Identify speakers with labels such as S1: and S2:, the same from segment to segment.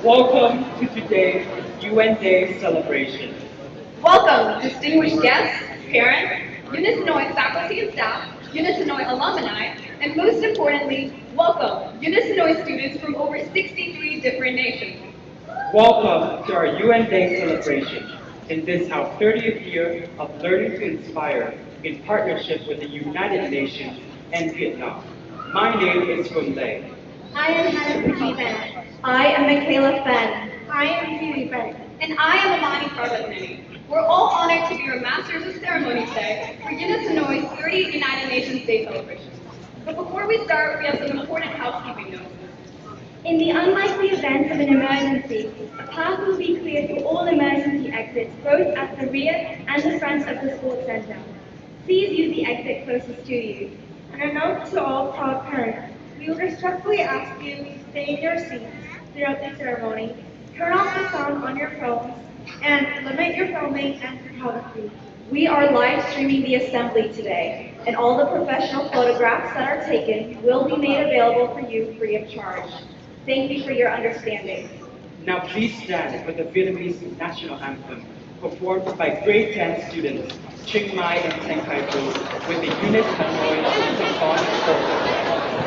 S1: Welcome to today's UN Day celebration.
S2: Welcome, distinguished guests, parents, UNIS Hanoi faculty and staff, UNIS Hanoi alumni, and most importantly, welcome UNIS Hanoi students from over 63 different nations.
S1: Welcome to our UN Day celebration in this our 30th year of Learning to Inspire in partnership with the United Nations and Vietnam. My name is Run Lei.
S3: I am Hannah Pujivan.
S4: I am Michaela Fenn.
S3: I am Judy Fenn.
S2: And I am Amani Parvatnani. We're all honored to be your Masters of Ceremony today for UNIS Hanoi's 30th United Nations Day celebration. But before we start, we have some important housekeeping notes.
S4: In the unlikely event of an emergency, a path will be cleared for all emergency exits, both at the rear and the front of the sports center. Please use the exit closest to you.
S3: And a note to all proud parents. We would respectfully ask you to stay in your seats throughout the ceremony, turn off the sound on your phones, and limit your filming and photography.
S4: We are live streaming the assembly today, and all the professional photographs that are taken will be made available for you free of charge. Thank you for your understanding.
S1: Now please stand for the Vietnamese national anthem performed by grade 10 students Chiang Mai and Teng Kai Do with the UNIS Hanoi Symphonic Orchestra.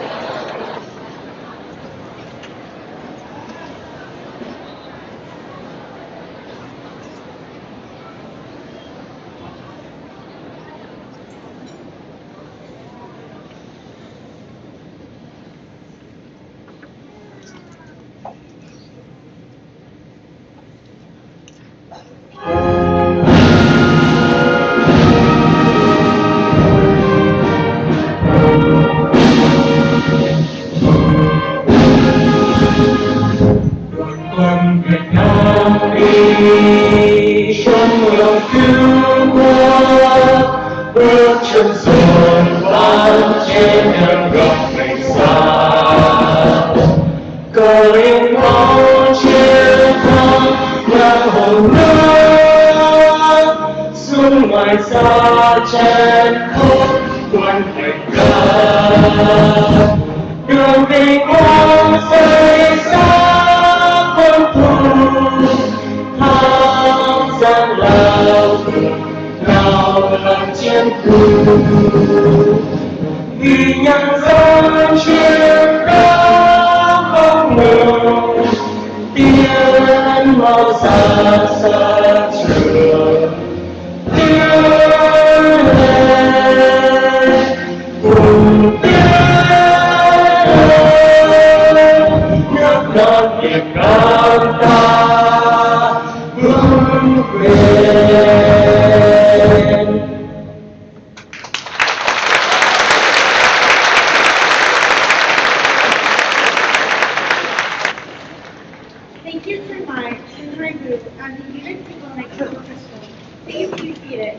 S5: Quân Việt Nam đi trong lòng cứu quốc, bước chân dồn vang trên đường gặp ngày xa. Cờ in bóng chiến thắng nhạc hồn nước, xuống ngoài xa chen khúc quân thành ca. Đường vinh quang rơi xa quân thù, thang gian lao làm chiến khu. Vì nhân dân chiến đấu không ngừng, tiếng màu xa xa trường. Tiếng lên cùng nước non Việt Nam ta vững bền.
S3: Thank you to my group and the UNIS Hanoi Orchestra. Please be seated.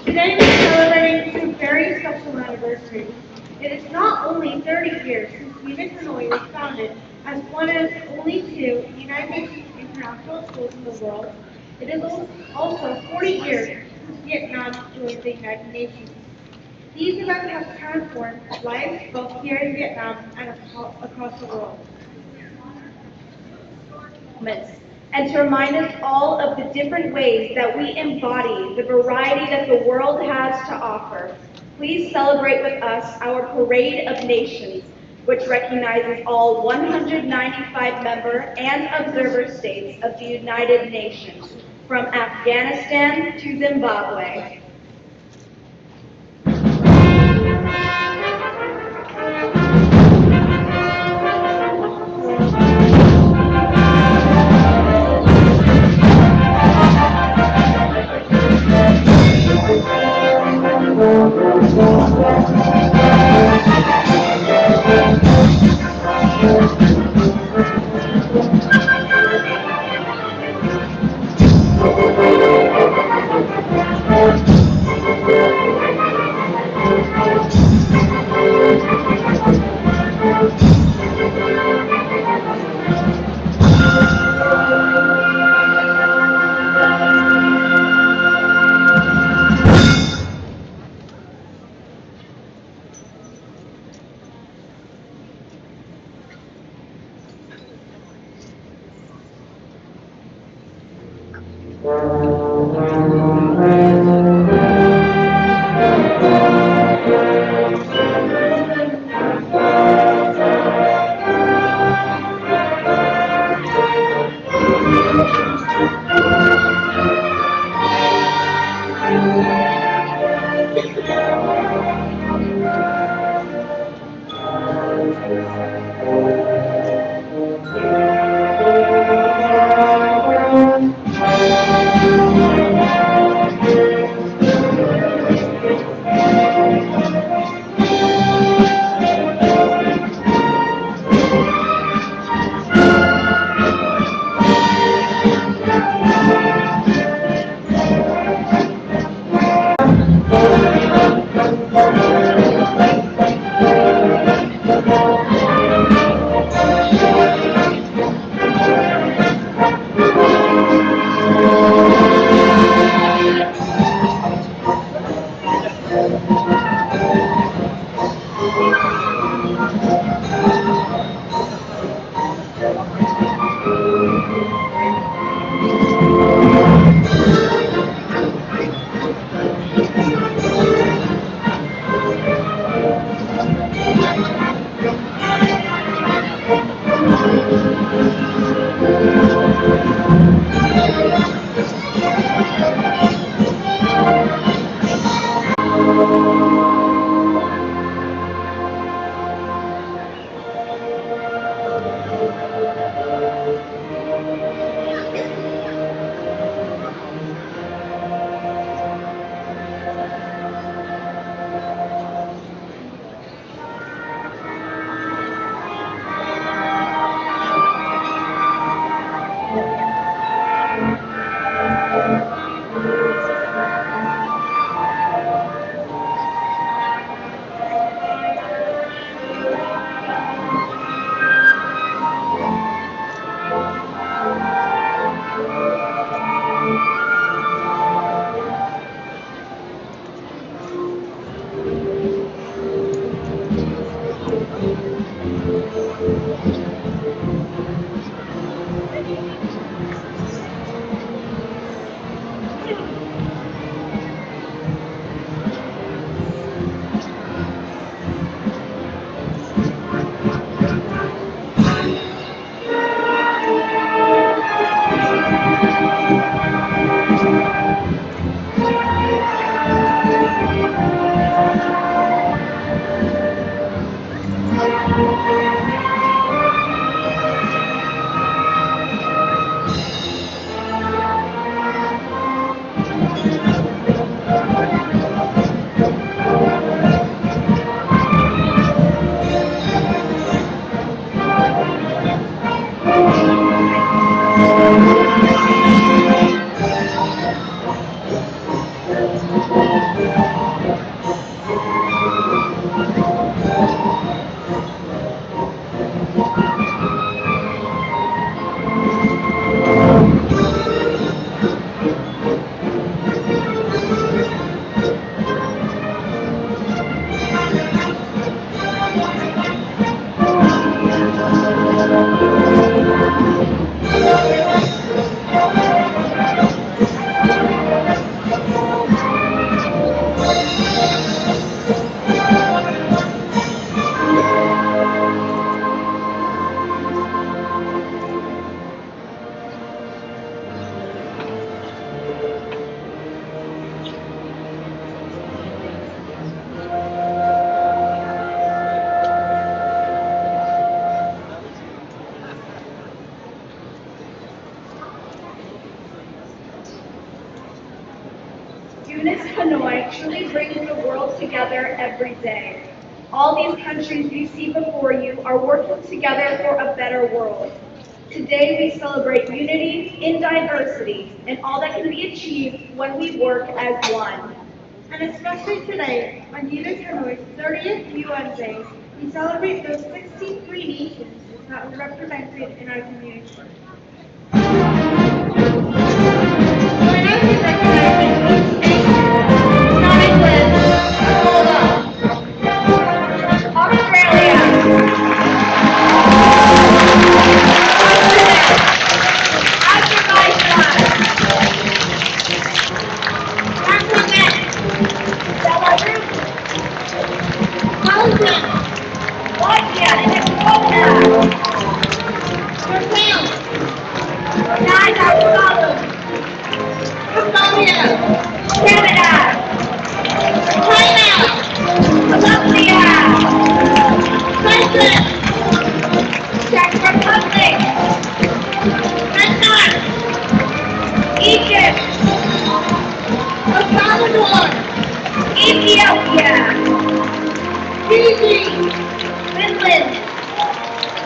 S3: Today we're celebrating two very special anniversaries. It is not only 30 years since UNIS Hanoi was founded as one of only two United Nations international schools in the world, it is also 40 years since Vietnam joined the United Nations. These events have transformed lives both here in Vietnam and across the world.
S4: And to remind us all of the different ways that we embody the variety that the world has to offer, please celebrate with us our Parade of Nations, which recognizes all 195 member and observer states of the United Nations, from Afghanistan to Zimbabwe. UNIS Hanoi truly brings the world together every day. All these countries you see before you are working together for a better world. Today we celebrate unity in diversity and all that can be achieved when we work as one.
S3: And especially today, on UNIS Hanoi's 30th UN Day, we celebrate those 63 nations that were represented in our community. Join us in recognizing each nation, starting with
S4: Australia, Azerbaijan, Belarus, Latvia, and Estonia,
S3: Japan,
S4: Ethiopia, Fiji, Finland,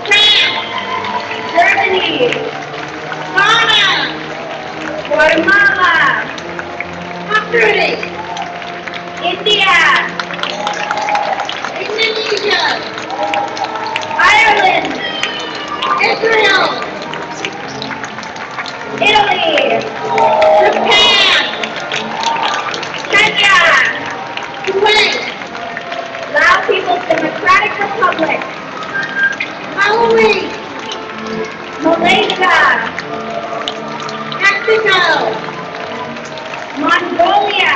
S4: France, Germany, Ghana, Guatemala, Hungary, India, Indonesia, Ireland, Israel, Italy, Japan, Kenya, Kuwait, Lao People's Democratic Republic, Malawi, Malaysia, Mexico, Mongolia,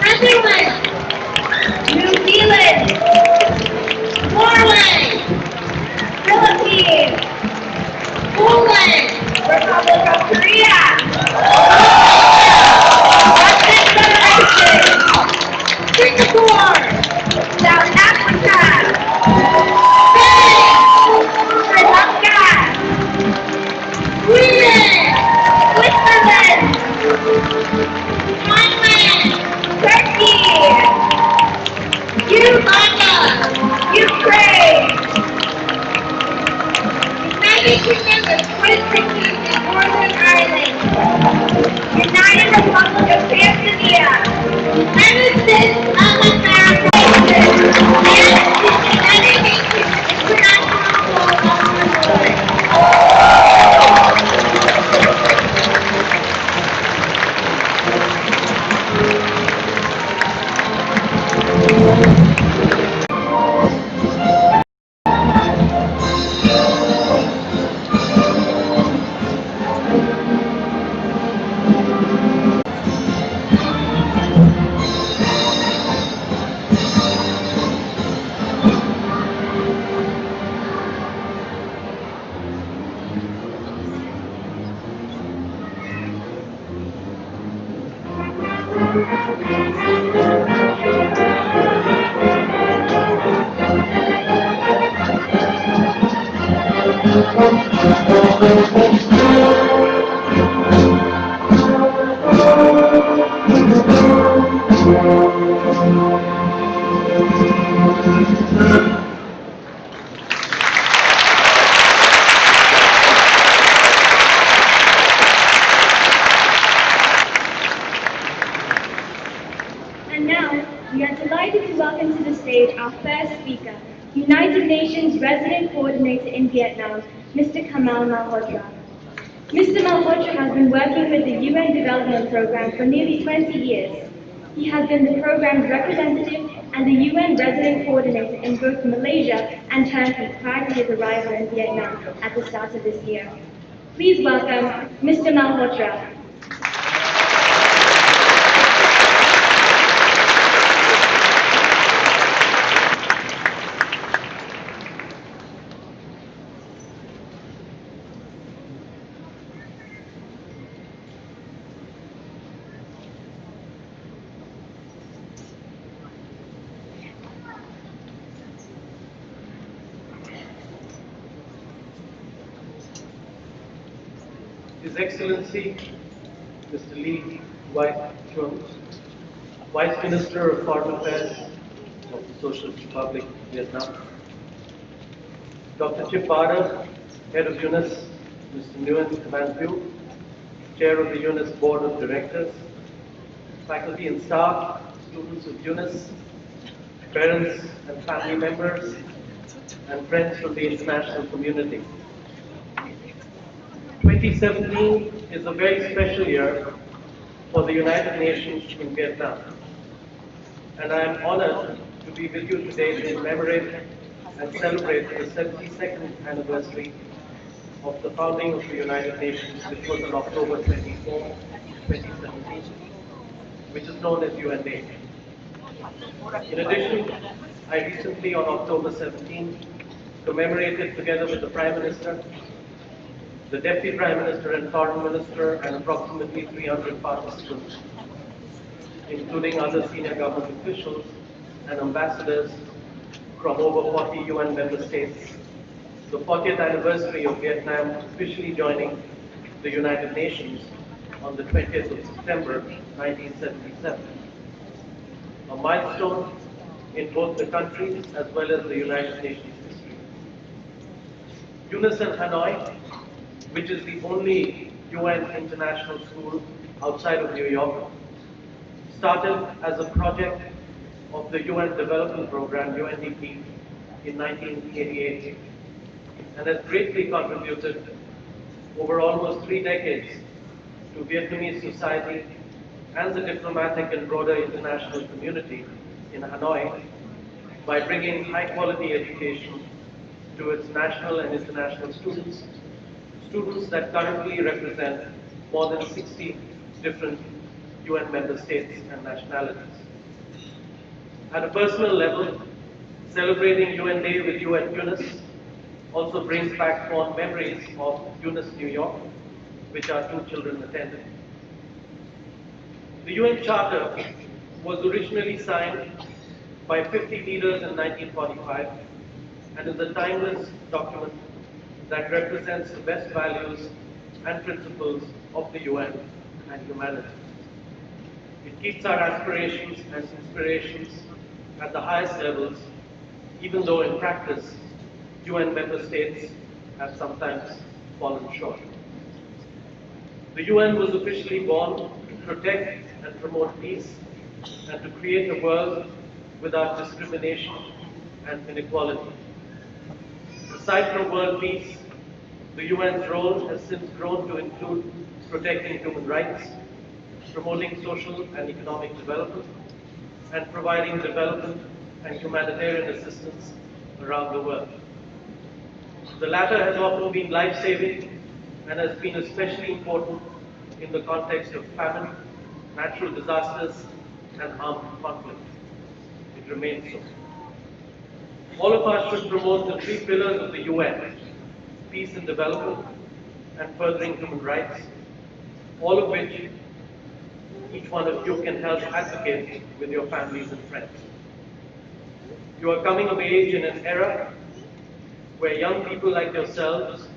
S4: Netherlands, New Zealand, Norway, Philippines, Poland, Republic of Korea, Russian Federation, Singapore, South Africa, Spain, Sri Lanka, Sweden, Switzerland, Thailand, Turkey, Uganda, Ukraine, United Kingdom of Great Britain and Northern Ireland, United Republic of Tanzania, United States of America, and the United Nations International Court of And now, we are delighted to welcome to the stage our first speaker, United Nations Resident Coordinator in Vietnam, Mr. Kamal Malhotra. Mr. Malhotra has been working with the UN Development Program for nearly 20 years. He has been the program's representative and the UN Resident Coordinator in both Malaysia and Turkey prior to his arrival in Vietnam at the start of this year. Please welcome Mr. Malhotra.
S6: His Excellency, Mr. Lee Wai-chung, Vice Minister of Foreign Affairs of the Socialist Republic of Vietnam, Dr. Chip Barter, Head of UNIS, Mr. Nguyen Van Thieu, Chair of the UNIS Board of Directors, faculty and staff, students of UNIS, parents and family members, and friends from the international community. 2017 is a very special year for the United Nations in Vietnam, and I am honored to be with you today to commemorate and celebrate the 72nd anniversary of the founding of the United Nations, which was on October 24, 2017, which is known as UN Day. In addition, I recently, on October 17, commemorated together with the Prime Minister, the Deputy Prime Minister and Foreign Minister, and approximately 300 participants, including other senior government officials and ambassadors from over 40 UN member states, the 40th anniversary of Vietnam officially joining the United Nations on the 20th of September 1977. milestone in both the country's as well as the United Nations history. UNIS Hanoi, which is the only UN international school outside of New York, started as a project of the UN Development Program, UNDP, in 1988, and has greatly contributed over almost 3 decades to Vietnamese society and the diplomatic and broader international community in Hanoi by bringing high-quality education to its national and international students, students that currently represent more than 60 different UN member states and nationalities. At a personal level, celebrating UN Day with you at UNIS also brings back fond memories of UNIS New York, which our 2 children attended. The UN Charter was originally signed by 50 leaders in 1945 and is a timeless document that represents the best values and principles of the UN and humanity. It keeps our aspirations and inspirations at the highest levels, even though in practice, UN member states have sometimes fallen short. The UN was officially born to protect and promote peace and to create a world without discrimination and inequality. Aside from world peace, the UN's role has since grown to include protecting human rights, promoting social and economic development, and providing development and humanitarian assistance around the world. The latter has often been life-saving and has been especially important in the context of famine, natural disasters, and armed conflict. It remains so. All of us should promote the 3 pillars of the UN: peace and development, and furthering human rights, all of which each one of you can help advocate with your families and friends. You are coming of age in an era where young people like yourselves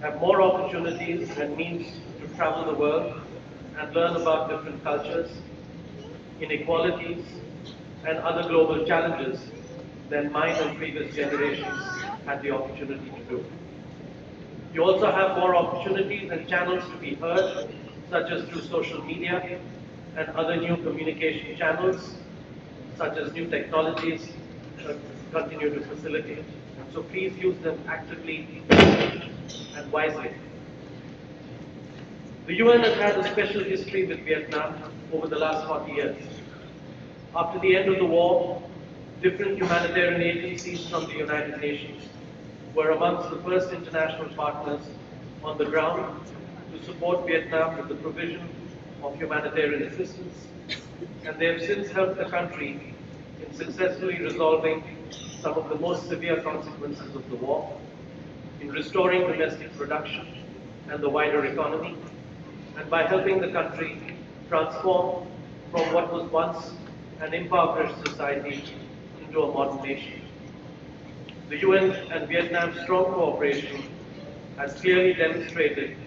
S6: have more opportunities and means to travel the world and learn about different cultures, inequalities, and other global challenges than mine and previous generations had the opportunity to do. You also have more opportunities and channels to be heard, such as through social media and other new communication channels, such as new technologies that continue to facilitate. And so please use them actively and wisely. The UN has had a special history with Vietnam over the last 40 years. After the end of the war, different humanitarian agencies from the United Nations were amongst the first international partners on the ground to support Vietnam with the provision of humanitarian assistance, and they have since helped the country in successfully resolving some of the most severe consequences of the war, in restoring domestic production and the wider economy, and by helping the country transform from what was once an impoverished society into a modern nation. The UN and Vietnam's strong cooperation has clearly demonstrated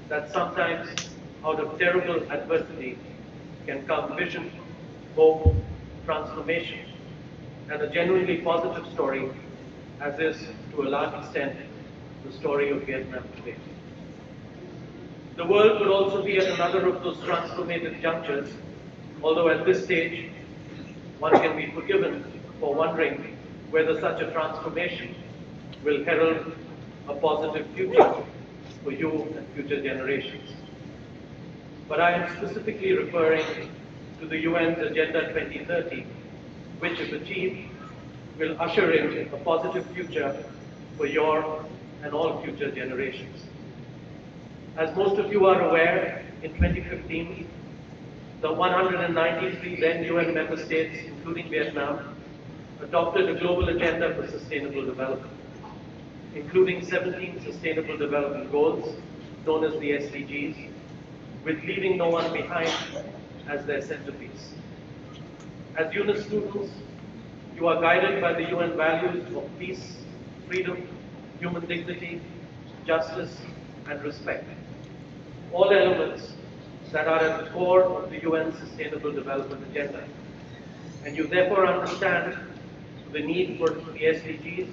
S6: that sometimes out of terrible adversity can come vision, hope, transformation, and a genuinely positive story, as is, to a large extent, the story of Vietnam today. The world could also be at another of those transformative junctures, although at this stage, one can be forgiven for wondering whether such a transformation will herald a positive future for you and future generations. But I am specifically referring to the UN's Agenda 2030, which, if achieved, will usher in a positive future for your and all future generations. As most of you are aware, in 2015, the 193 then UN member states, including Vietnam, adopted a global agenda for sustainable development, including 17 sustainable development goals, known as the SDGs, with leaving no one behind as their centerpiece. As UNIS students, you are guided by the UN values of peace, freedom, human dignity, justice, and respect, all elements that are at the core of the UN Sustainable Development Agenda. and you therefore understand the need for the SDGs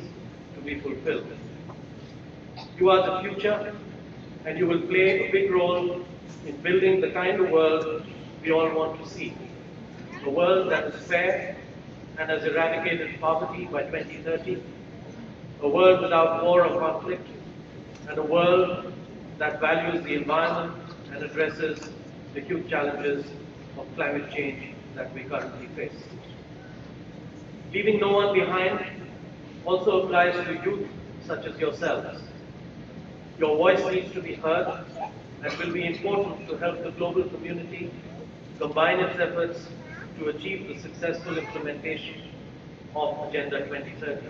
S6: to be fulfilled. You are the future, and you will play a big role in building the kind of world we all want to see. A world that is fair and has eradicated poverty by 2030, a world without war or conflict, and a world that values the environment and addresses the huge challenges of climate change that we currently face. Leaving no one behind also applies to youth such as yourselves. Your voice needs to be heard and will be important to help the global community combine its efforts to achieve the successful implementation of Agenda 2030.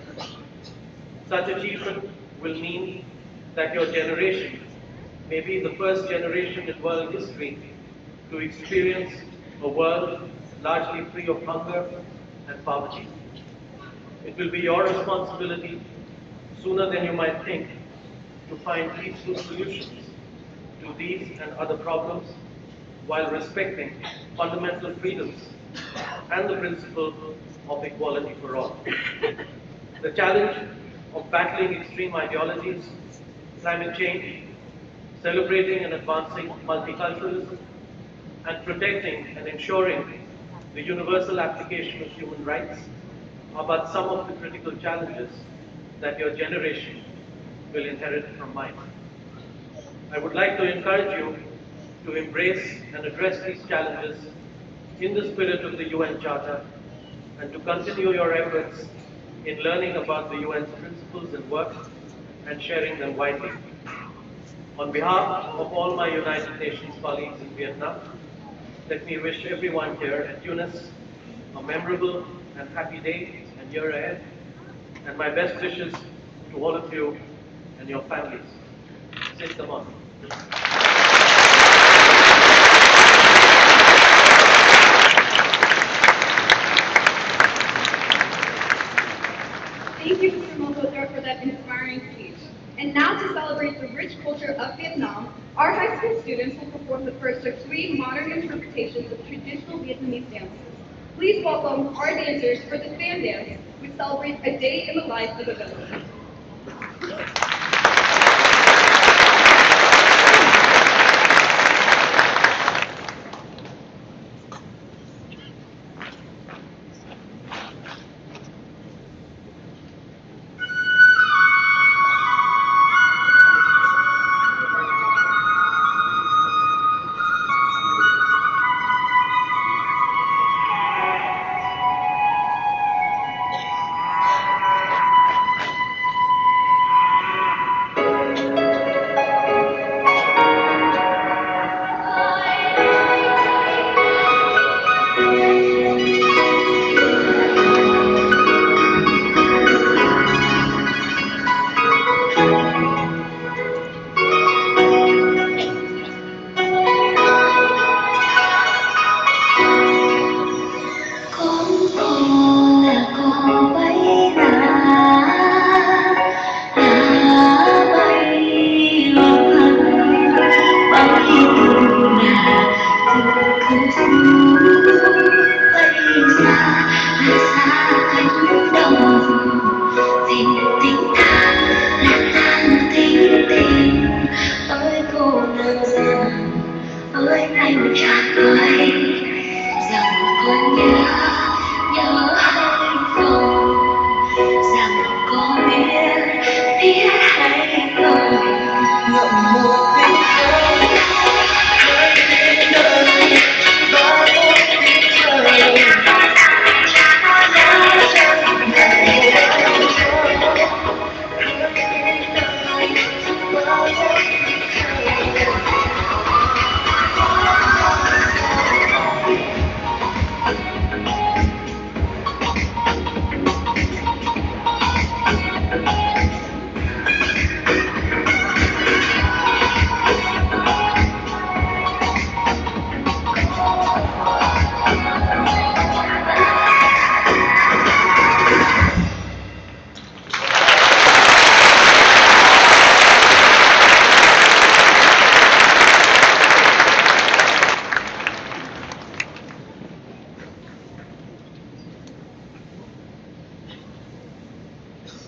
S6: Such achievement will mean that your generation may be the first generation in world history to experience a world largely free of hunger and poverty. It will be your responsibility, sooner than you might think, to find peaceful solutions to these and other problems while respecting fundamental freedoms and the principle of equality for all. The challenge of battling extreme ideologies, climate change, celebrating and advancing multiculturalism, and protecting and ensuring the universal application of human rights are but some of the critical challenges that your generation will inherit from mine. I would like to encourage you to embrace and address these challenges in the spirit of the UN Charter and to continue your efforts in learning about the UN's principles and work and sharing them widely. On behalf of all my United Nations colleagues in Vietnam, let me wish everyone here at UNIS a memorable and happy day and year ahead, and my best wishes to all of you and your families. Sit them on.
S2: Thank you, Mr. Mokotar, for that inspiring speech. And now to celebrate the rich culture of Vietnam, our high school students will perform the first of 3 modern interpretations of traditional Vietnamese dances. Please welcome our dancers for the fan dance, which celebrates a day in the life of a village.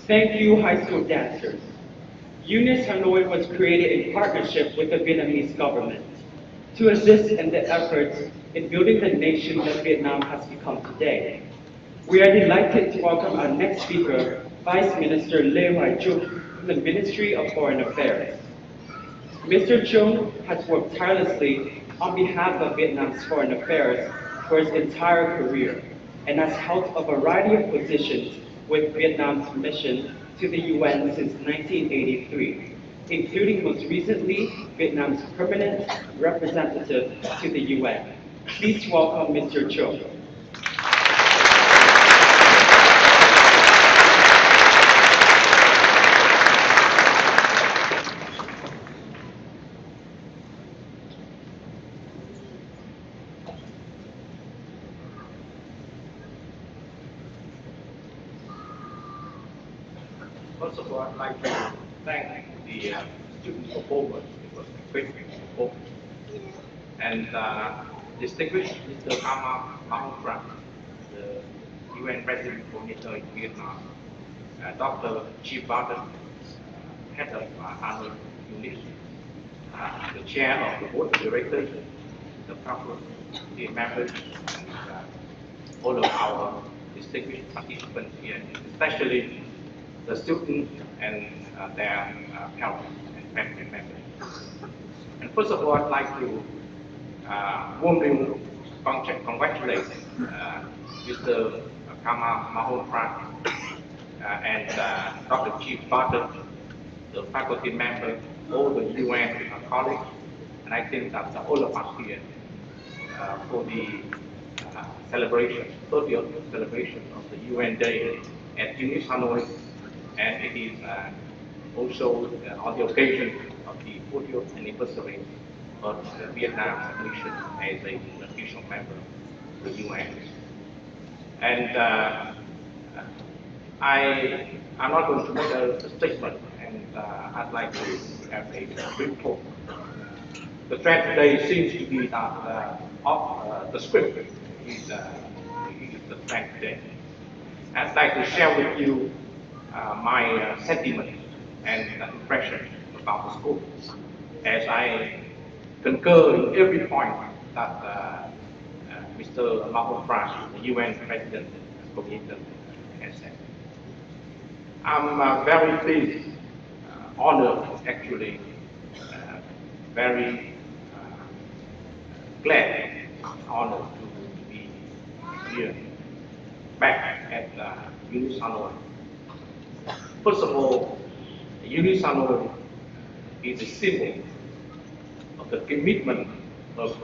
S1: Thank you, high school dancers. UNIS Hanoi was created in partnership with the Vietnamese government to assist in the efforts in building the nation that Vietnam has become today. We are delighted to welcome our next speaker, Vice Minister Lê Hoài Trung from the Ministry of Foreign Affairs. Mr. Chung has worked tirelessly on behalf of Vietnam's foreign affairs for his entire career and has held a variety of positions with Vietnam's mission to the UN since 1983, including most recently Vietnam's permanent representative to the UN. Please welcome Mr. Chung.
S7: First of all, I'd like to thank the student performers. It was a great performance. And distinguished Mr. Kama Mahotran, the UN Resident Coordinator in Vietnam, Dr. Chief Barton, Head of Hanoi UNIS, the Chair of the Board of Directors, the faculty members, and all of our distinguished participants here, especially the students and their parents and family members. And first of all, I'd like to warmly congratulate Mr. Kama Mahotran and Dr. Chief Barton, the faculty member, all the UN colleagues, and I think that all of us here for the celebration, 30th celebration of the UN Day at UNIS Hanoi, and it is also on the occasion of the 40th anniversary of Vietnam's admission as an official member of the UN. And I'm not going to make a statement, and I'd like to have a brief talk. The trend today seems to be that the script is the trend today. I'd like to share with you my sentiments and impressions about the school, as I concur in every point that Mr. Mahotran, the UN President, has said. I'm very pleased, honored, actually, very glad, honored to be here, back at UNIS Hanoi. First of all, UNIS Hanoi is a symbol of the commitment of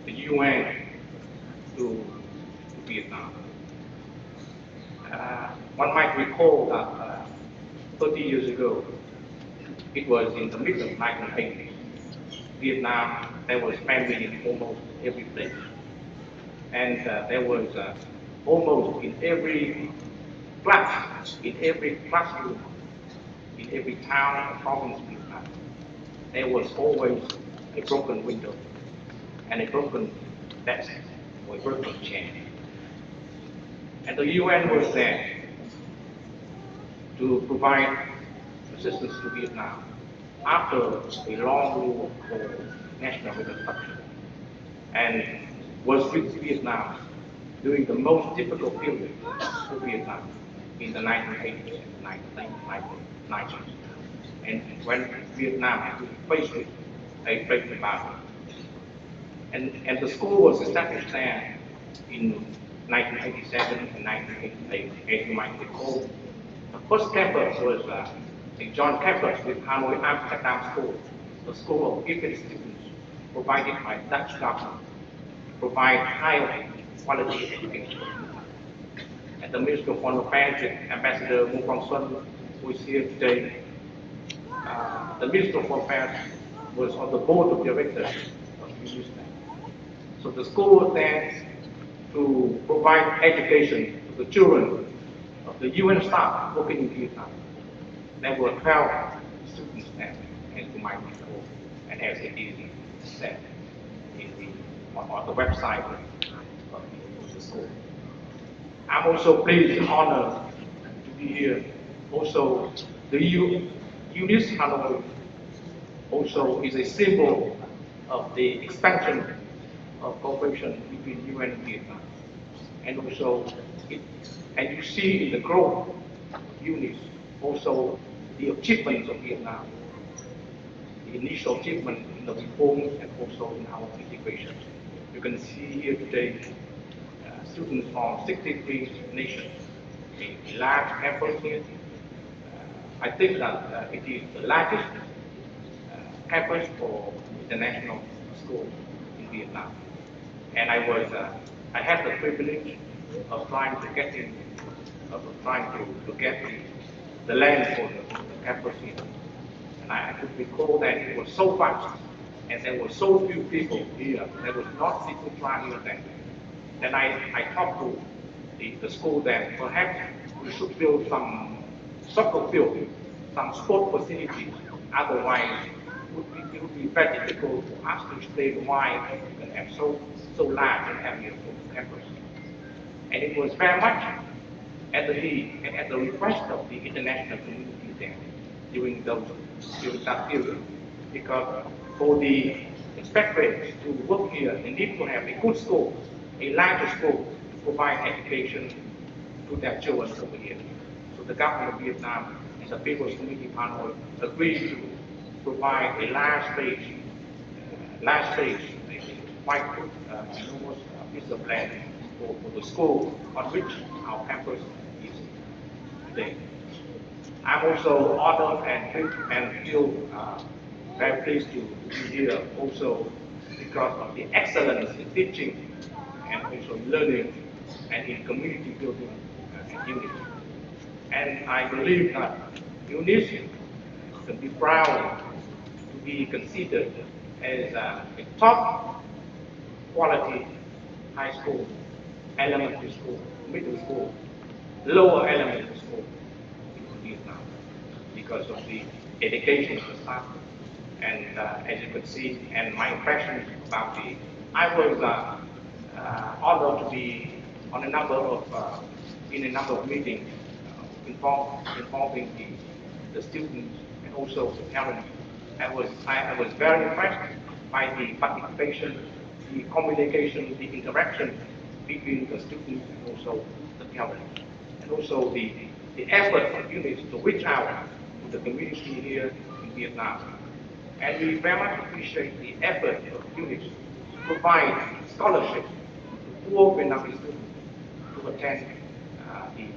S7: the UN to Vietnam. One might recall that 30 years ago, it was in the middle of 1980s. Vietnam, there was famine in almost every place. And there was almost in every class, in every classroom, in every town or province in Vietnam, there was always a broken window and a broken desk or a broken chair. And the UN was there to provide assistance to Vietnam after a long war for national reconstruction, and was with Vietnam during the most difficult period for Vietnam in the 1980s and 1990s, and when Vietnam had to be faced with a great environment. And the school was established there in 1987 and 1988, as you might recall. The first campus was a joint campus with Hanoi Amsterdam School, the school of gifted students provided by Dutch government to provide high quality education. And the Minister of Foreign Affairs, Ambassador Mu Quang Xuân, who is here today, the Minister of Foreign Affairs was on the board of directors of UNIS. So the school was there to provide education to the children of the UN staff working in Vietnam. There were 12 students there, as you might recall, and as it is said on the website of the school. I'm also pleased and honored to be be here. Also, the UNIS Hanoi also is a symbol of the expansion of cooperation between UN and Vietnam. And also, it, and you see in the growth of UNIS, also the achievements of Vietnam, the initial achievement in the reforms and also in our integration. You can see here today students from 63 nations, a large campus here. I think that it is the largest campus for international school in Vietnam. And I had the privilege of trying to get in, of trying to get the land for the campus here. And I could recall that it was so vast, and there were so few people here. There was not people trying here then. Then I talked to the school that perhaps we should build some soccer field, some sport facilities. Otherwise, it would be very difficult for us to explain why we can have so large and area for campus. And it was very much at the need and at the request of the international community there during that period. Because for the expatriates to work here, they need to have a good school, a larger school to provide education to their children over here. So the government of Vietnam and the People's Community of Hanoi agreed to provide a large space, a quite good, enormous piece of land for the school on which our campus is today. I'm also honored and feel very pleased to be here also because of the excellence in teaching and also learning and in community building and unity. And I believe that UNIS can be proud to be considered as a top quality high school, elementary school, middle school, lower elementary school in Vietnam because of the dedication of the staff. And as you could see, and my impression about I was honored to be on a number of, in a number of meetings involving the students and also the parents. I was very impressed by the participation, the communication, the interaction between the students and also the parents. And also the effort of UNIS to reach out to the community here in Vietnam. And we very much appreciate the effort of UNIS to provide scholarships to poor Vietnamese students to attend the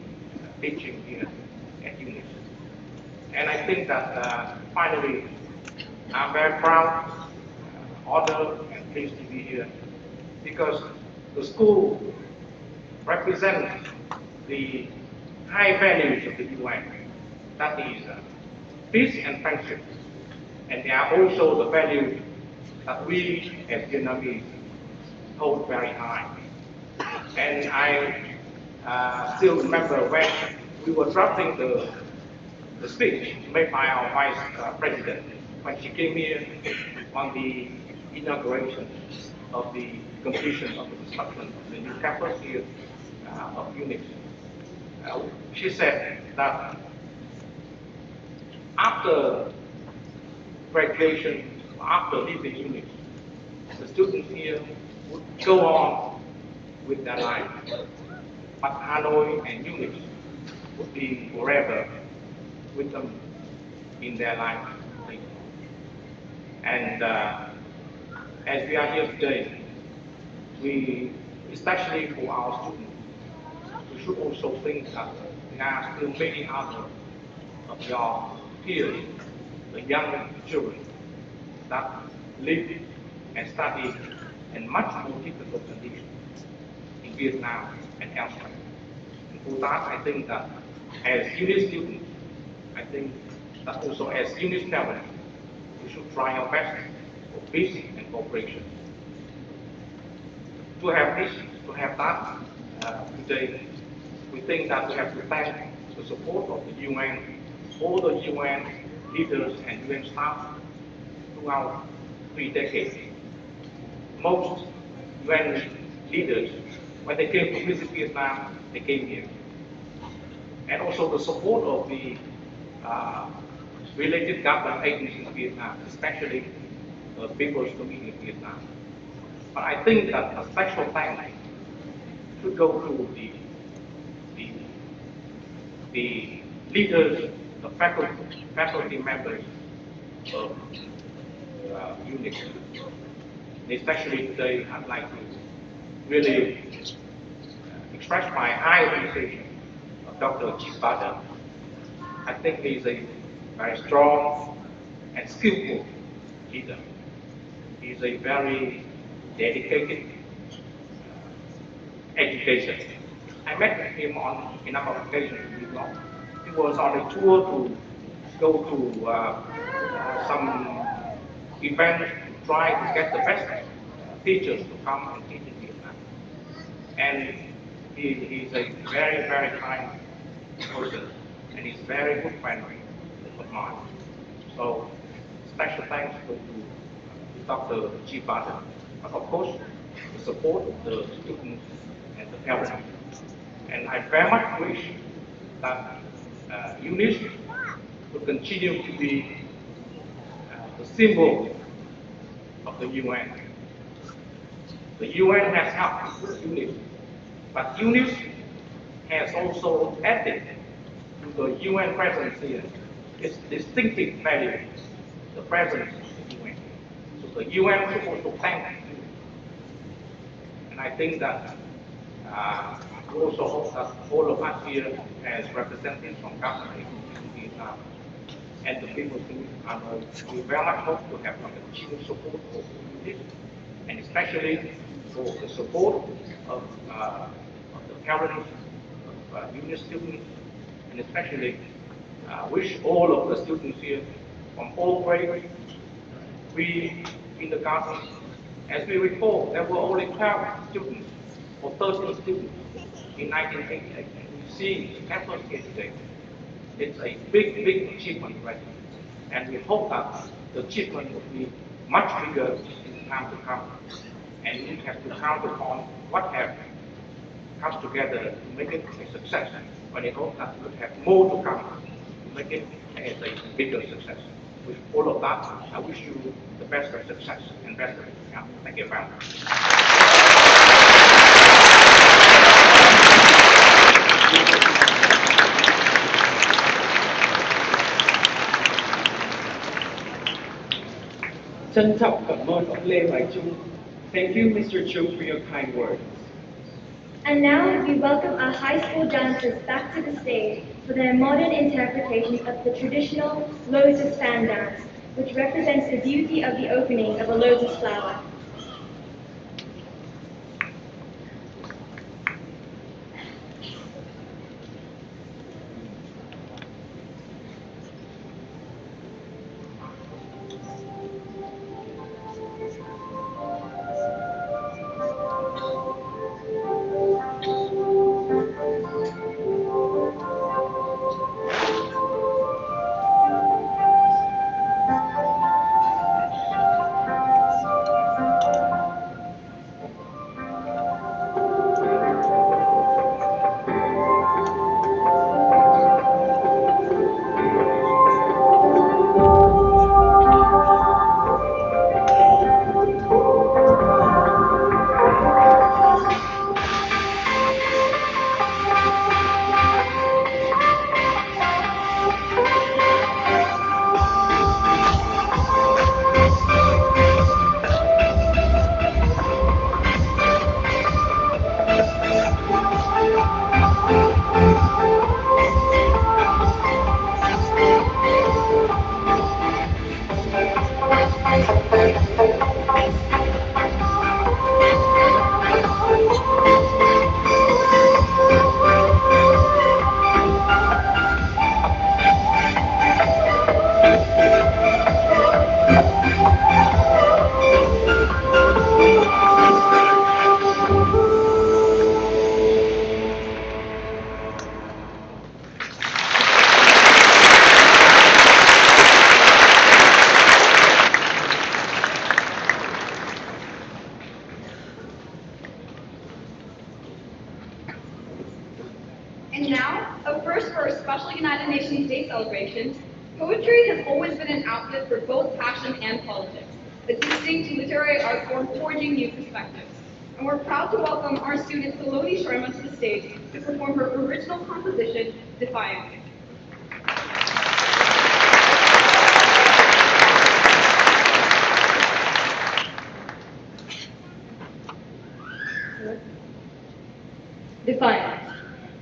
S7: teaching here at UNIS. And I think that finally, I'm very proud, honored, and pleased to be here because the school represents the high values of the UN. That is peace and friendship. And they are also the values that we as Vietnamese hold very high. And I still remember when we were drafting the speech made by our Vice President when she came here on the inauguration of the completion of the construction of the new campus here of UNIS. She said that after graduation, after leaving UNIS, the students here would go on with their life. But Hanoi and UNIS would be forever with them in their life. And as we are here today, we, especially for our students, we should also think that there are still many other of your peers, the young children, that live and study in much more difficult conditions in Vietnam and elsewhere. And for that, I think that as UNIS students, I think that also as UNIS parents, we should try our best for peace and cooperation. To have this, to have that today, we think that we have to thank the support of the UN, all the UN leaders and UN staff throughout 3 decades. Most UN leaders, when they came to visit Vietnam, they came here. and also the support of the uh, related government agencies in Vietnam, especially the People's Community in Vietnam. But I think that a special thanks should go to the, the leaders, the faculty members of UNIS. Especially today, I'd like to really express my high appreciation of Dr. Chibada. I think he's a very strong and skillful leader. He's a very dedicated education. I met him on enough of occasions in New York. He was on a tour to go to some event to try to get the best teachers to come and teach in Vietnam. And he's a very, very kind person, and he's very good friend of mine. So special thanks to Dr. G. Barton, but of course the support of the students and the parents. And I very much wish that UNIS will continue to be the symbol of the UN. The UN has helped UNIS, but UNIS has also added to the UN presence here its distinctive value, the presence of the UN. So the UN is supposed to thank you. And I think that we also hope that all of us here as representatives from government in Vietnam and the people in Hanoi, we very much hope to have a continued support for this, and especially for the support of the parents of UNIS students, and especially wish all of the students here from all grades, we kindergarten, as we recall, there were only 12 students or 13 students in 1988, and we see the efforts here today. It's a big, big achievement already, and we hope that the achievement will be much bigger in the time to come, and we have to count upon what have come together to make it a success, but I hope that we have more to come to make it as a bigger success. With all of that, I wish you the best of success and best of health. Thank you very much.
S1: Trân trọng cảm ơn ông Lê Hoài Trung. Thank you, Mr. Chu, for your kind words.
S4: And now we welcome our high school dancers back to the stage for their modern interpretation of the traditional lotus fan dance, which represents the beauty of the opening of a lotus flower.
S2: And now, a first for our special United Nations Day celebration, poetry has always been an outlet for both passion and politics, a distinct literary art form forging new perspectives. And we're proud to welcome our student Saloni Sharma to the stage to perform her original composition, Defiance.
S8: Defiance.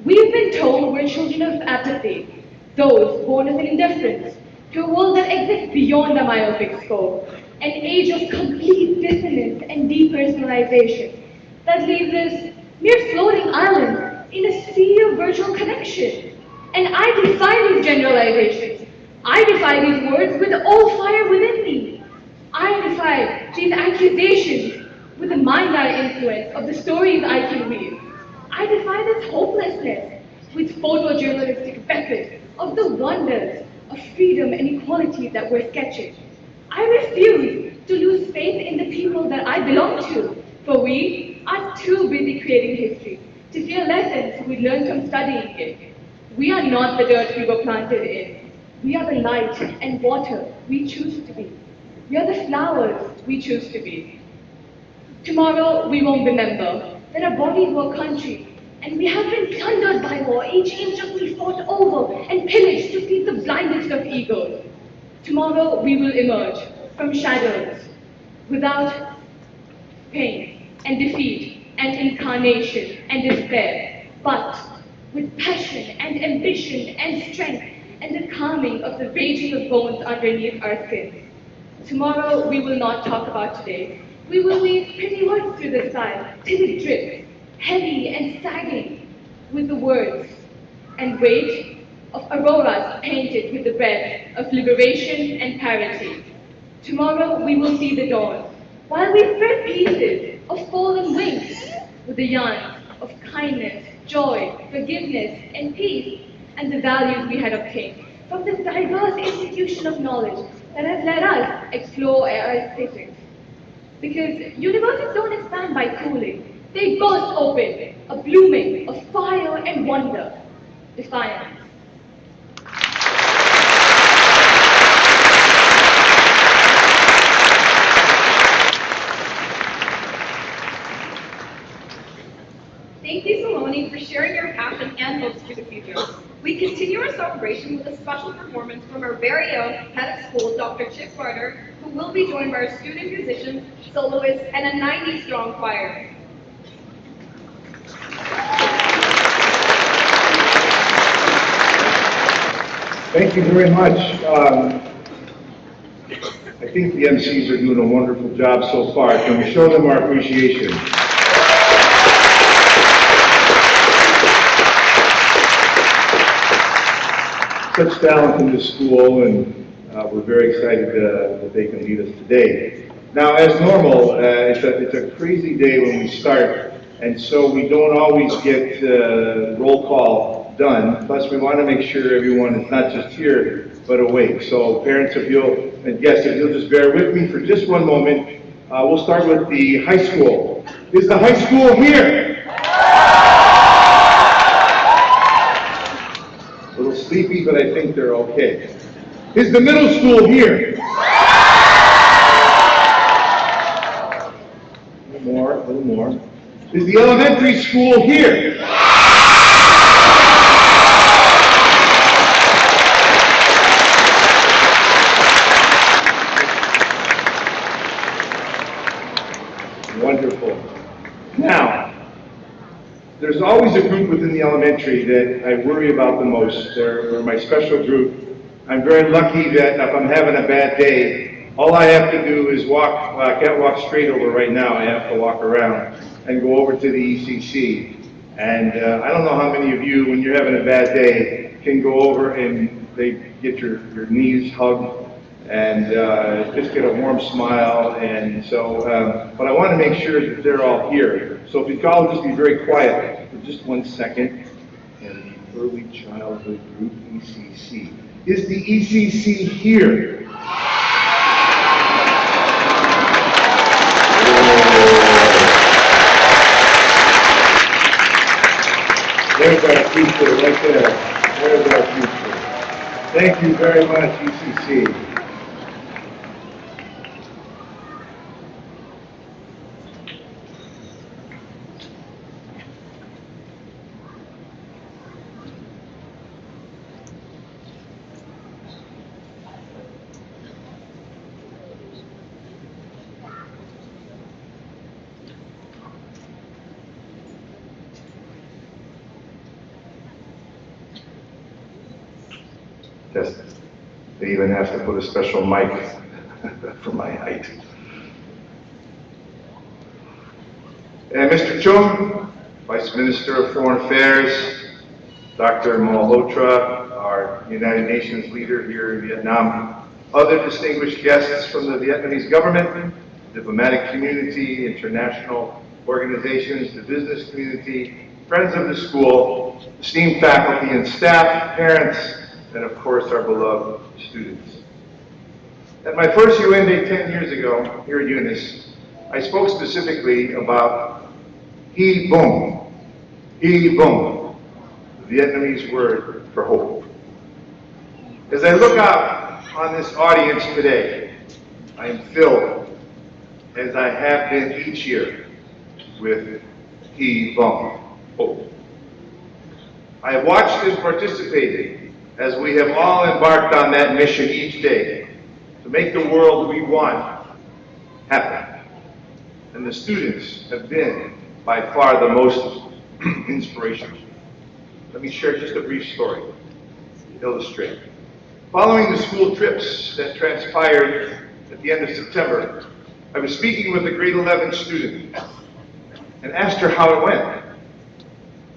S8: We've been told we're children of apathy, those born of indifference, to a world that exists beyond the myopic scope, an age of complete dissonance and depersonalization that leaves us mere floating islands in a sea of virtual connection. And I defy these generalizations. I defy these words with all fire within me. I defy these accusations with the mind-eye influence of the stories I can weave. I defy this hopelessness with photojournalistic methods of the wonders of freedom and equality that we're sketching. I refuse to lose faith in the people that I belong to, for we are too busy creating history to fear lessons we learned from studying it. We are not the dirt we were planted in. We are the light and water we choose to be. We are the flowers we choose to be. Tomorrow we won't remember that our bodies were country, and we have been plundered by war, each inch of me fought over and pillaged to feed the blindest of egos. Tomorrow we will emerge from shadows without pain and defeat and incarnation and despair, but with passion and ambition and strength and the calming of the raging of bones underneath our skins. Tomorrow we will not talk about today. We will weave pretty words through the sky till it drips, heavy and sagging with the words and weight of auroras painted with the breath of liberation and parity. Tomorrow we will see the dawn, while we thread pieces of fallen wings with the yarns of kindness, joy, forgiveness, and peace, and the values we had obtained from this diverse institution of knowledge that has let us explore our aesthetics. Because universes don't expand by cooling, they burst open, a blooming of fire and wonder, defiance.
S2: Thank you, Saloni, for sharing your passion and hopes for the future. We continue our celebration with a special performance from our very own head of school, Dr. Chip Carter, who will be joined by our student musicians, soloists, and a 90-strong choir.
S9: Thank you very much. I think the MCs are doing a wonderful job so far. Can we show them our appreciation? Such talent in this school, and we're very excited that they can lead us today. Now, as normal, it's a crazy day when we start, and so we don't always get roll call done. Plus, we want to make sure everyone is not just here, but awake. So parents, and guests, if you'll just bear with me for just one moment, we'll start with the high school. Is the high school here? A little sleepy, but I think they're okay. Is the middle school here? A little more. Is the elementary school here? Wonderful. Now, there's always a group within the elementary that I worry about the most. They're my special group. I'm very lucky that if I'm having a bad day, all I have to do is walk. Well, I can't walk straight over right now. I have to walk around and go over to the ECC. And I don't know how many of you, when you're having a bad day, can go over and they get your knees hugged and just get a warm smile. And so, but I want to make sure that they're all here. So if you could all just be very quiet for just 1 second. And the Early Childhood Group, ECC. Is the ECC here? There's our future right there. There's our future. Thank you very much, ECC. Yes, they even have to put a special mic for my height. And Mr. Chung, Vice Minister of Foreign Affairs, Dr. Malhotra, our United Nations leader here in Vietnam, other distinguished guests from the Vietnamese government, diplomatic community, international organizations, the business community, friends of the school, esteemed faculty and staff, parents, and of course our beloved students. At my first UN Day 10 years ago here at UNIS, I spoke specifically about Hy Vọng, Hy Vọng, the Vietnamese word for hope. As I look out on this audience today, I am filled, as I have been each year, with Hy Vọng, hope. I have watched and participated as we have all embarked on that mission each day to make the world we want happen. And the students have been by far the most inspirational. Let me share just a brief story to illustrate. Following the school trips that transpired at the end of September, I was speaking with a grade 11 student and asked her how it went.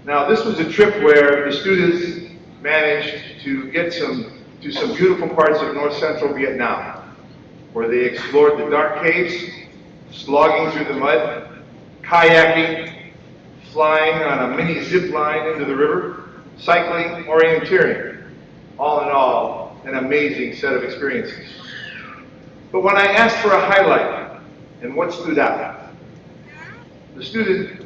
S9: Now, this was a trip where the students managed to get to some beautiful parts of north central Vietnam, where they explored the dark caves, slogging through the mud, kayaking, flying on a mini zip line into the river, cycling, orienteering. All in all, an amazing set of experiences. But when I asked for a highlight and what stood out, the student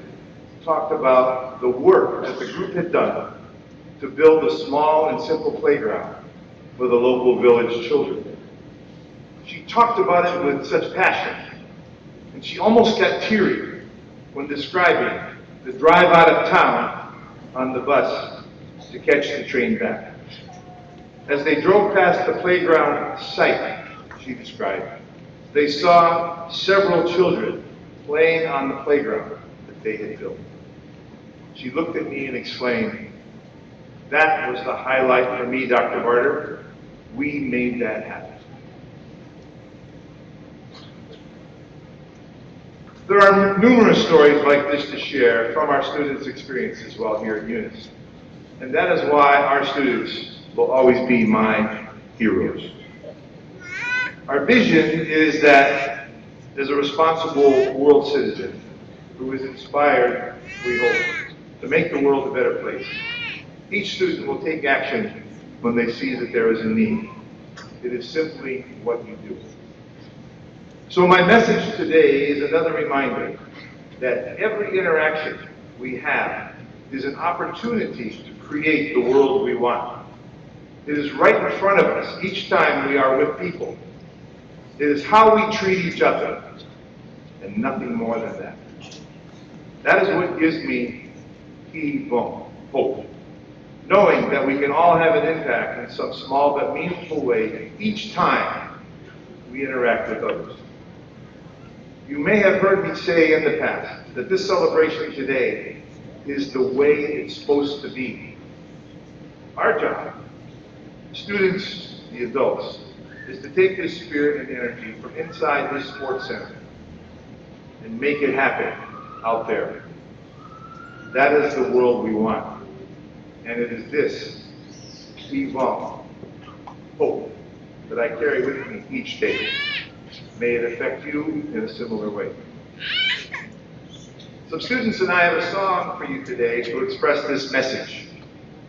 S9: talked about the work that the group had done to build a small and simple playground for the local village children. She talked about it with such passion, and she almost got teary when describing the drive out of town on the bus to catch the train back. As they drove past the playground site, she described, they saw several children playing on the playground that they had built. She looked at me and exclaimed, "That was the highlight for me, Dr. Barter. We made that happen." There are numerous stories like this to share from our students' experiences while here at UNIS. And that is why our students will always be my heroes. Our vision is that as a responsible world citizen who is inspired, we hope, to make the world a better place, each student will take action when they see that there is a need. It is simply what you do. So my message today is another reminder that every interaction we have is an opportunity to create the world we want. It is right in front of us each time we are with people. It is how we treat each other, and nothing more than that. That is what gives me Hy Vọng, hope. Knowing that we can all have an impact in some small but meaningful way each time we interact with others. You may have heard me say in the past that this celebration today is the way it's supposed to be. Our job, students, the adults, is to take this spirit and energy from inside this sports center and make it happen out there. That is the world we want. And it is this, Hy Vọng, hope, that I carry with me each day. May it affect you in a similar way. Some students and I have a song for you today to express this message.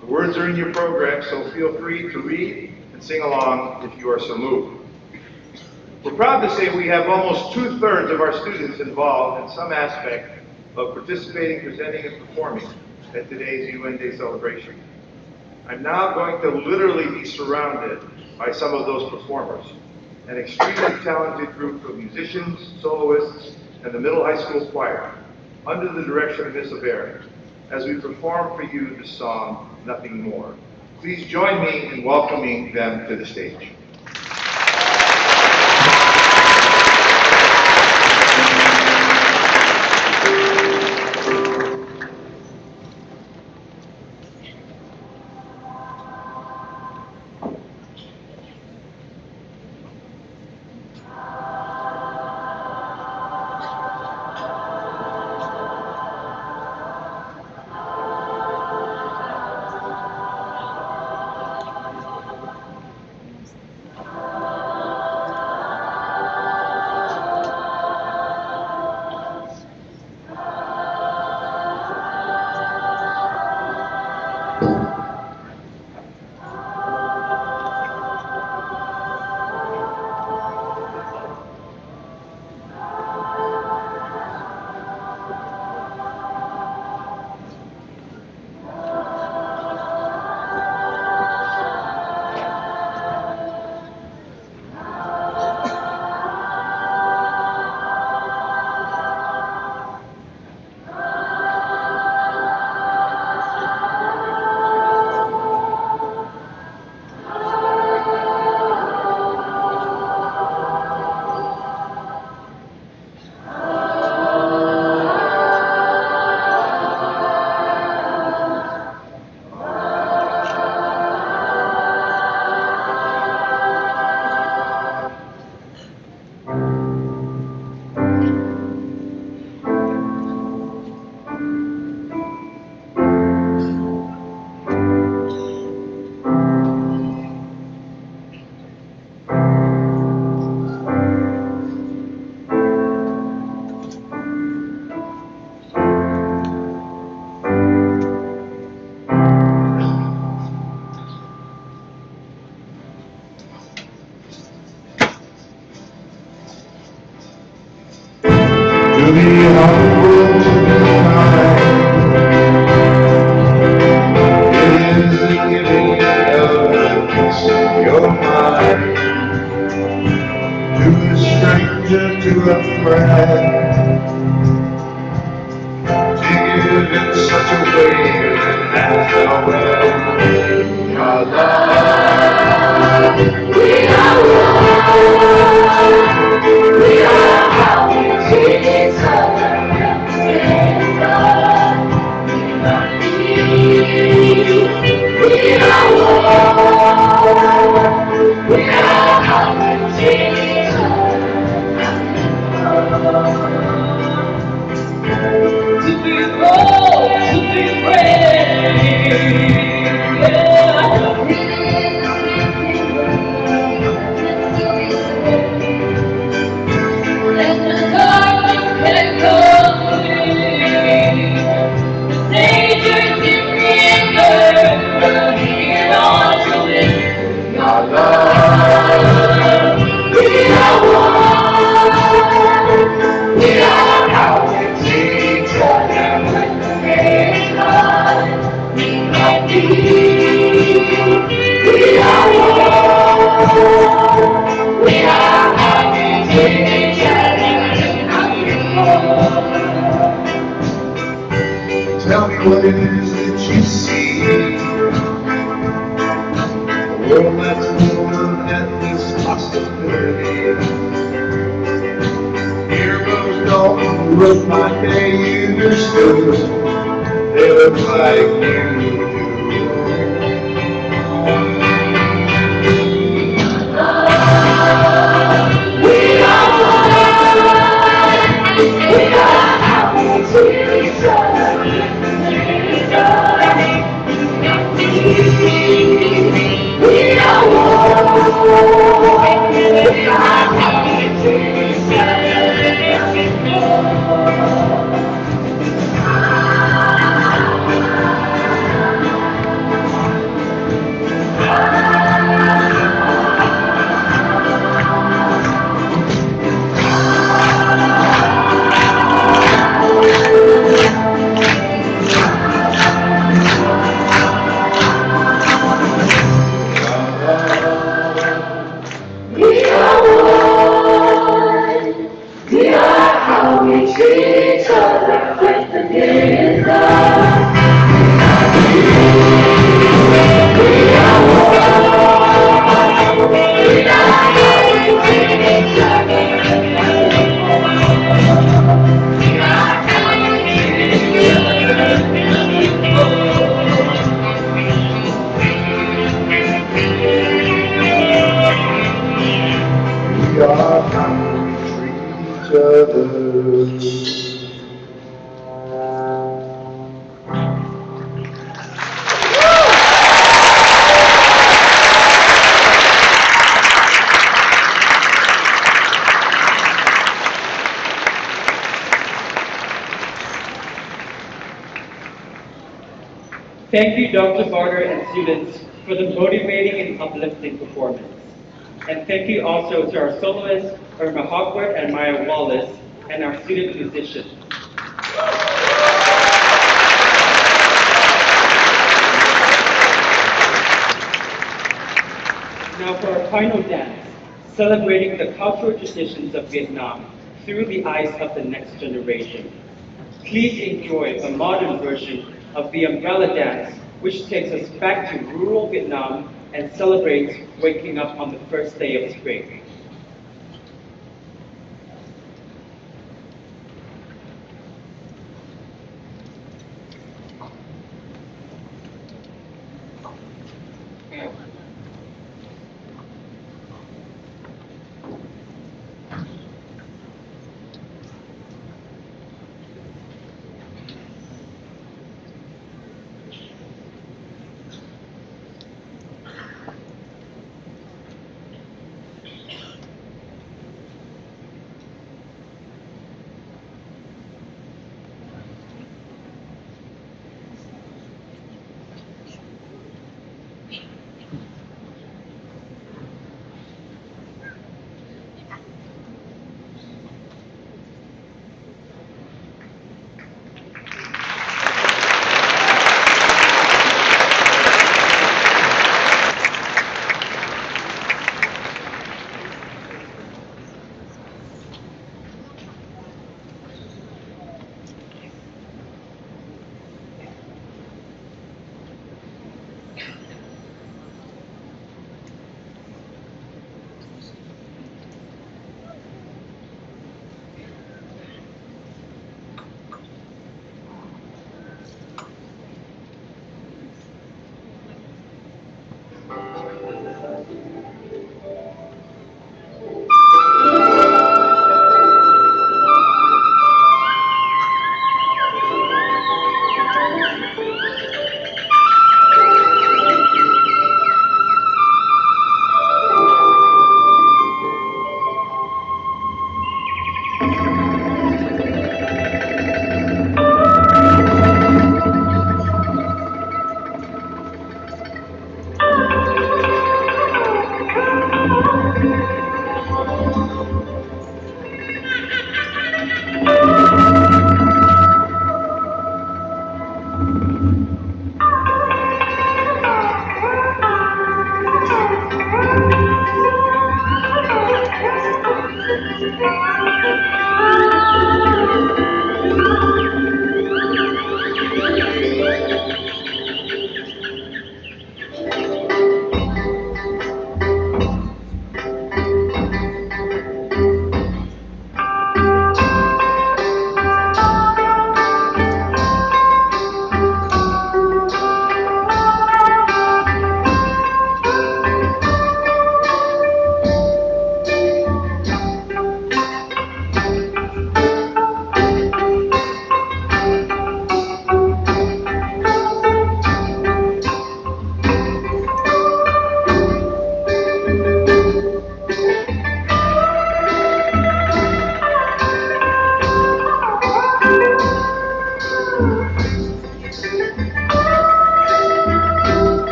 S9: The words are in your program, so feel free to read and sing along if you are so moved. We're proud to say we have almost 2/3 of our students involved in some aspect of participating, presenting, and performing at today's UN Day celebration. I'm now going to literally be surrounded by some of those performers, an extremely talented group of musicians, soloists, and the middle high school choir, under the direction of Ms. Aber, as we perform for you the song, Nothing More. Please join me in welcoming them to the stage.
S5: To be humble, to be kind, it is the giving of the peace of your mind. To a stranger, to a friend, to give in such a way that has no end. Our love, we are one. We are how we treat each other. We are one. We are how we treat each other. To be bold, to be brave, yeah. Let the darkness echo me. The dangers in anger, here on to me. Our love, we are one. We are how we treat each other when the day is done. We can be. We are one. We are how we treat each other. Tell me what it is that you see. A world that's full of endless possibility. Heroes don't look like they understood. They look like you do. We are one. We are how we treat each other. We are one. We are how we treat each other.
S1: Thank you, Dr. Barter and students, for the motivating and uplifting performance. And thank you also to our soloists, Irma Hogwarts and Maya Wallace, and our student musicians. Now for our final dance, celebrating the cultural traditions of Vietnam through the eyes of the next generation. Please enjoy a modern version of the umbrella dance, which takes us back to rural Vietnam and celebrates waking up on the first day of spring.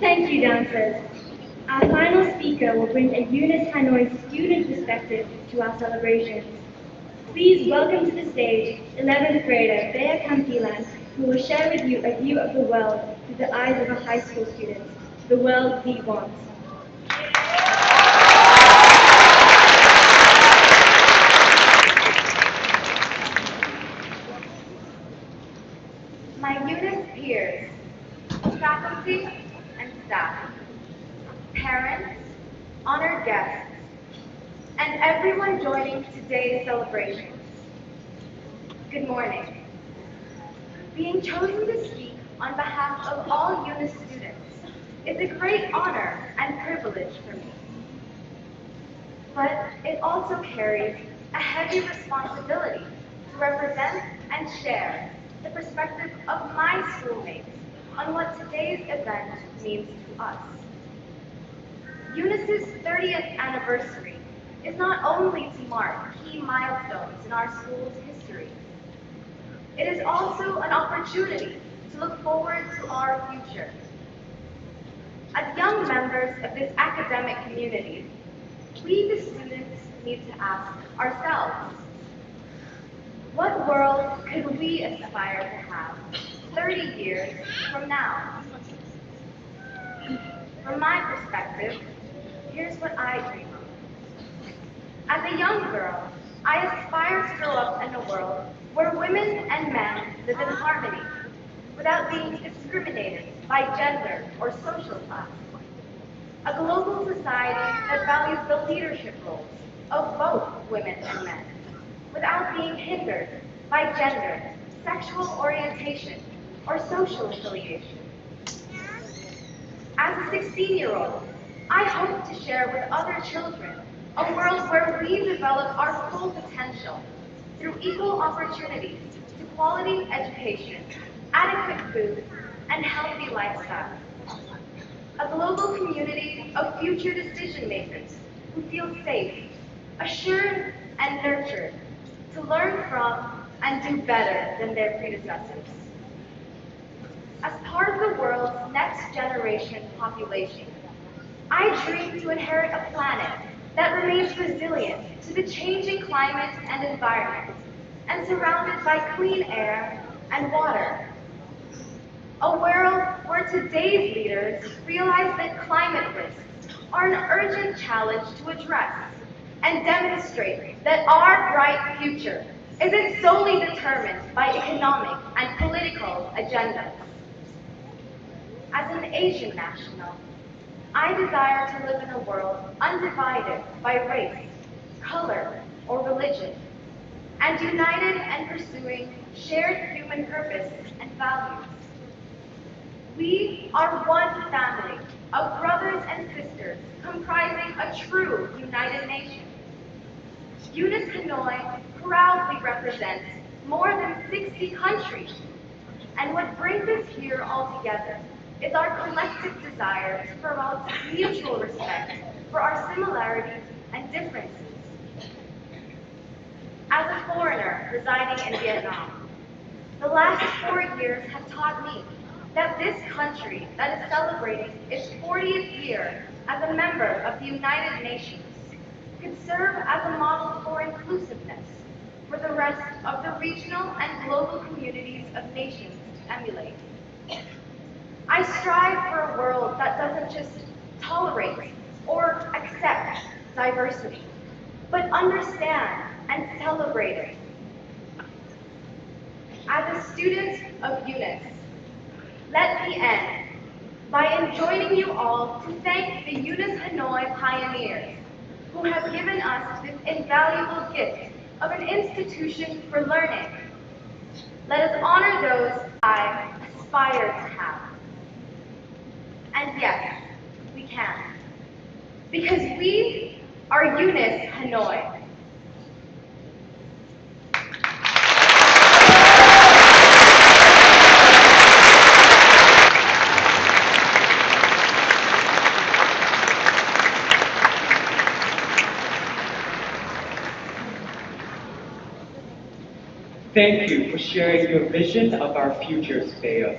S4: Thank you, dancers. Our final speaker will bring a UNIS Hanoi student perspective to our celebrations. Please welcome to the stage 11th grader Bea Campilan, who will share with you a view of the world through the eyes of a high school student, the world we want.
S10: My UNIS peers, faculty and staff, parents, honored guests, and everyone joining today's celebrations. Good morning. Being chosen to speak on behalf of all UNIS students is a great honor and privilege for me. But it also carries a heavy responsibility to represent and share the perspective of my schoolmates on what today's event means to us. UNIS's 30th anniversary is not only to mark key milestones in our school's history, it is also an opportunity to look forward to our future. As young members of this academic community, we, the students, need to ask ourselves, what world could we aspire to have 30 years from now? From my perspective, here's what I dream of. As a young girl, I aspire to grow up in a world where women and men live in harmony, without being discriminated by gender or social class. A global society that values the leadership roles of both women and men, without being hindered by gender, sexual orientation, or social affiliation. As a 16-year-old, I hope to share with other children a world where we develop our full potential through equal opportunities to quality education, adequate food, and healthy lifestyle. A global community of future decision makers who feel safe, assured, and nurtured to learn from and do better than their predecessors. As part of the world's next generation population, I dream to inherit a planet that remains resilient to the changing climate and environment, and surrounded by clean air and water. A world where today's leaders realize that climate risks are an urgent challenge to address, and demonstrate that our bright future isn't solely determined by economic and political agendas. As an Asian national, I desire to live in a world undivided by race, color, or religion, and united and pursuing shared human purpose and values. We are one family of brothers and sisters comprising a true United Nation. UNIS Hanoi proudly represents more than 60 countries, and what brings us here all together is our collective desire to promote mutual respect for our similarities and differences. As a foreigner residing in Vietnam, the last 4 years have taught me that this country that is celebrating its 40th year as a member of the United Nations could serve as a model for inclusiveness for the rest of the regional and global communities of nations to emulate. I strive for a world that doesn't just tolerate or accept diversity, but understand and celebrate it. As a student of UNIS, let me end by enjoining you all to thank the UNIS Hanoi pioneers who have given us this invaluable gift of an institution for learning. Let us honor those I aspire to have. And yes, we can. Because we are UNIS Hanoi.
S1: Thank you for sharing your vision of our futures, Bea.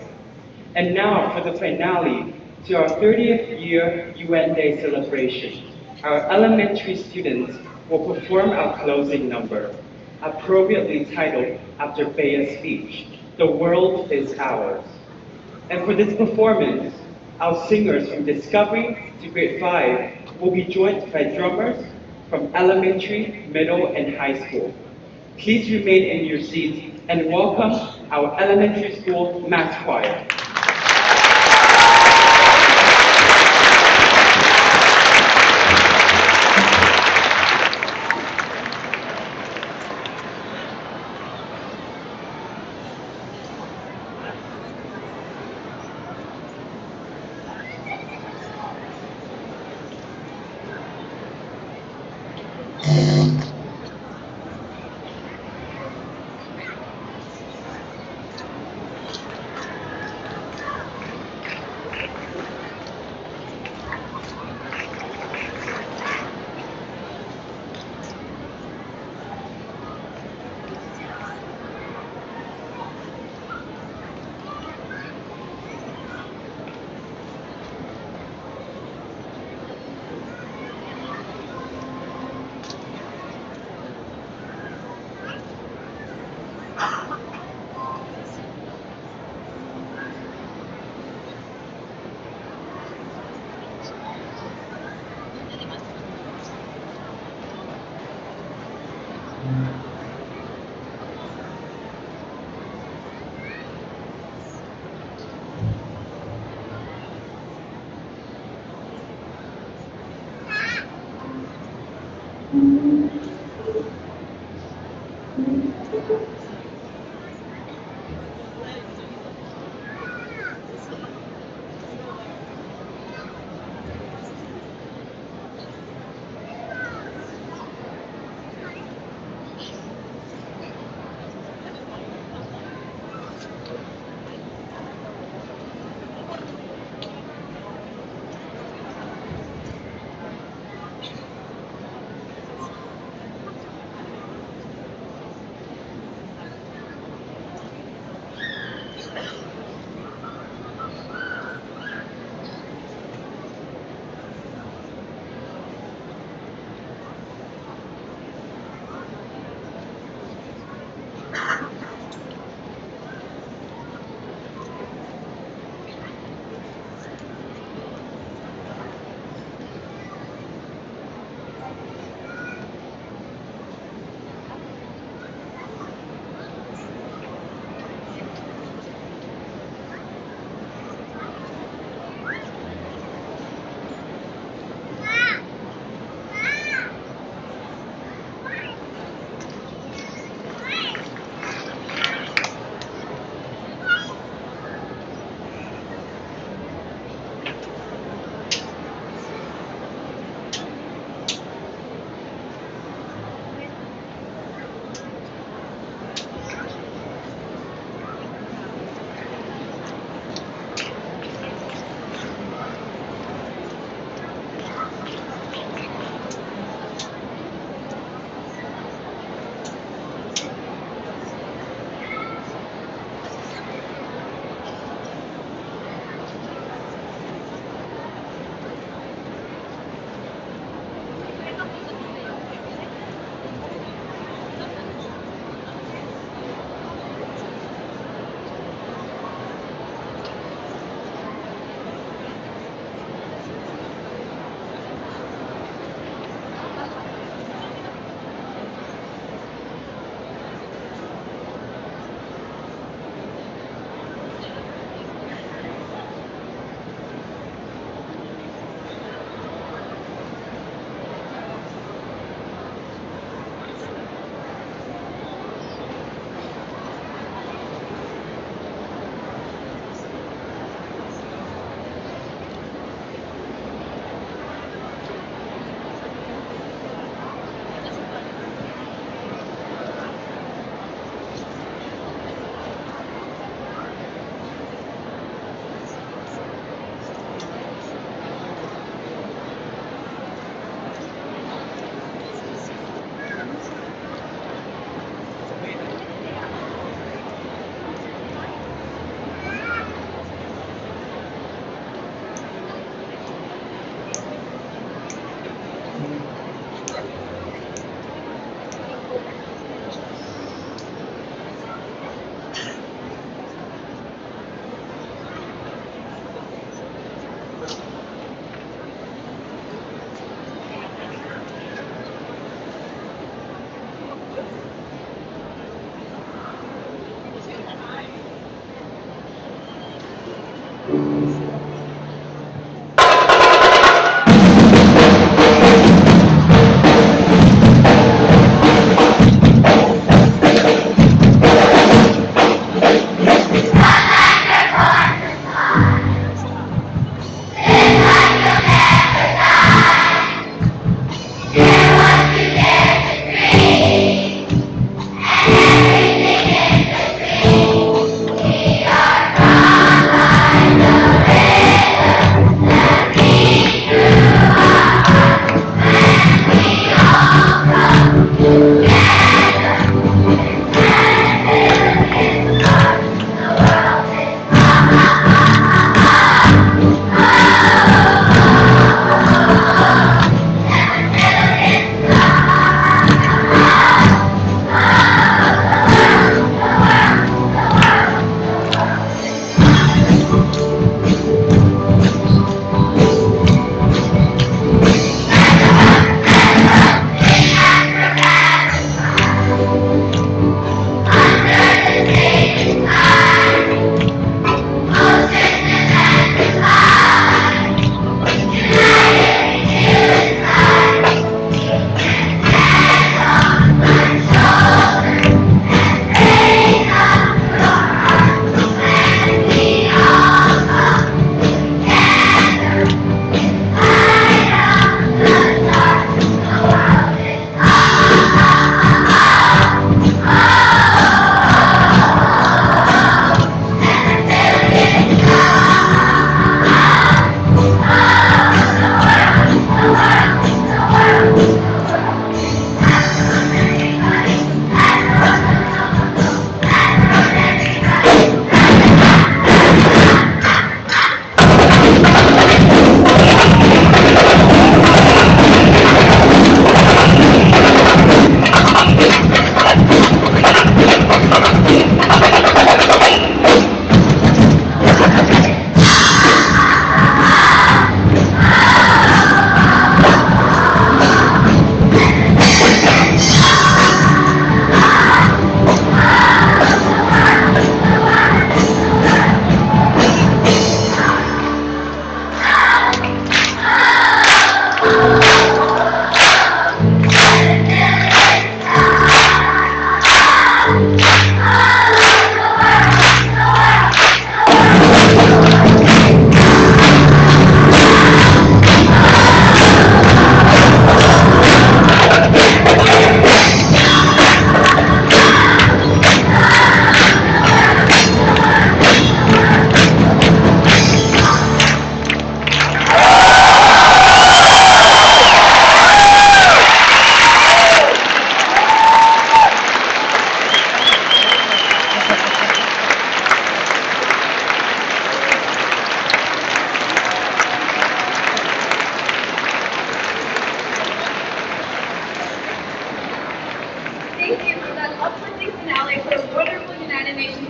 S1: And now for the finale to our 30th year UN Day celebration. Our elementary students will perform our closing number. appropriately titled after Bea's speech, "The World is Ours." And for this performance, our singers from Discovery to Grade 5 will be joined by drummers from elementary, middle, and high school. Please remain in your seats and welcome our elementary school mass choir.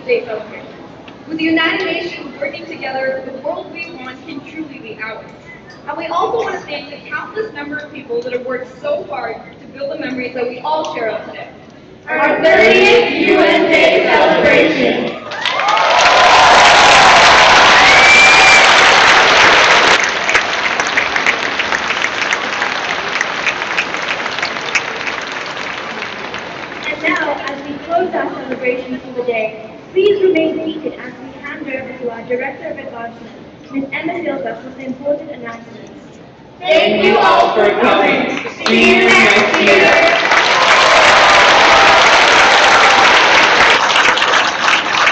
S2: Day celebration. With the United Nations working together, the world we want can truly be ours. And we also want to thank the countless number of people that have worked so hard to build the memories that we all share of today.
S4: Our 30th UN Day celebration. And now, as we close our celebrations for the day, please remain seated as we hand over to our Director of Advancement, Ms. Emma Silva, for some important announcements.
S1: Thank you all for coming. See you next year.